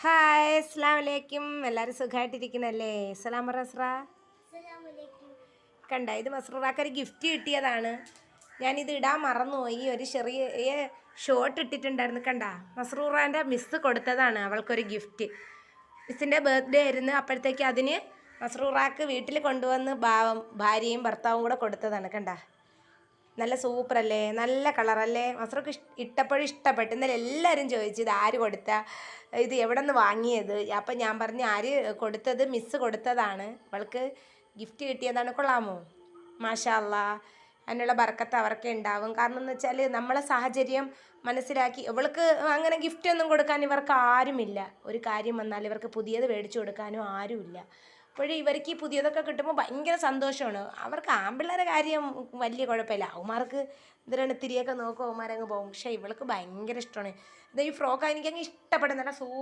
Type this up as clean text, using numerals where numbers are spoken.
Hi അസ്സലാമു അലൈക്കും. എല്ലാവരും സുഖമായിട്ടിരിക്കുന്നല്ലേ? സലാം റസ്ര. കണ്ട, ഇത് മസ്റൂറാക്കൊരു ഗിഫ്റ്റ് കിട്ടിയതാണ്. ഞാനിത് ഇടാൻ മറന്നുപോയി. ഒരു ചെറിയ ഷോട്ട് ഇട്ടിട്ടുണ്ടായിരുന്നു. കണ്ട, മസ്റൂറാൻ്റെ മിസ്സ് കൊടുത്തതാണ് അവൾക്കൊരു ഗിഫ്റ്റ്. മിസ്സിൻ്റെ ബർത്ത്ഡേ ആയിരുന്നു. അപ്പോഴത്തേക്ക് അതിന് മസ്റൂറാക്ക് വീട്ടിൽ കൊണ്ടുവന്ന് ഭാര്യയും ഭർത്താവും കൂടെ കൊടുത്തതാണ്. കണ്ട, നല്ല സൂപ്പറല്ലേ, നല്ല കളറല്ലേ. മസ്റൂർക്ക് ഇട്ടപ്പോഴും ഇഷ്ടപ്പെട്ടു. ഇന്നലെ എല്ലാവരും ചോദിച്ചു ഇത് ആര് കൊടുത്ത, ഇത് എവിടെ നിന്ന് വാങ്ങിയത്. അപ്പം ഞാൻ പറഞ്ഞു ആര് കൊടുത്തത്, മിസ്സ് കൊടുത്തതാണ്, അവൾക്ക് ഗിഫ്റ്റ് കിട്ടിയതാണ്. കൊള്ളാമോ? മാഷാ അല്ലാ, അതിനുള്ള ബർക്കത്ത് അവർക്കേ ഉണ്ടാവും. കാരണം എന്ന് വെച്ചാൽ നമ്മളെ സാഹചര്യം മനസ്സിലാക്കി ഇവൾക്ക് അങ്ങനെ ഗിഫ്റ്റ് ഒന്നും കൊടുക്കാൻ ഇവർക്ക് ആരുമില്ല. ഒരു കാര്യം വന്നാൽ ഇവർക്ക് പുതിയത് മേടിച്ചു കൊടുക്കാനും ആരുമില്ല. അപ്പോഴും ഇവർക്ക് ഈ പുതിയതൊക്കെ കിട്ടുമ്പോൾ ഭയങ്കര സന്തോഷമാണ്. അവർക്ക് ആൺപിള്ളേരെ കാര്യം വലിയ കുഴപ്പമില്ല. അവന്മാർക്ക് എന്തിനാണ് തിരിയൊക്കെ നോക്കും, അവന്മാരങ്ങ് പോകും. പക്ഷേ ഇവൾക്ക് ഭയങ്കര ഇഷ്ടമാണ്. ഇത് ഈ ഫ്രോക്ക് എനിക്കങ്ങ് ഇഷ്ടപ്പെടും. നല്ല സൂപ്പർ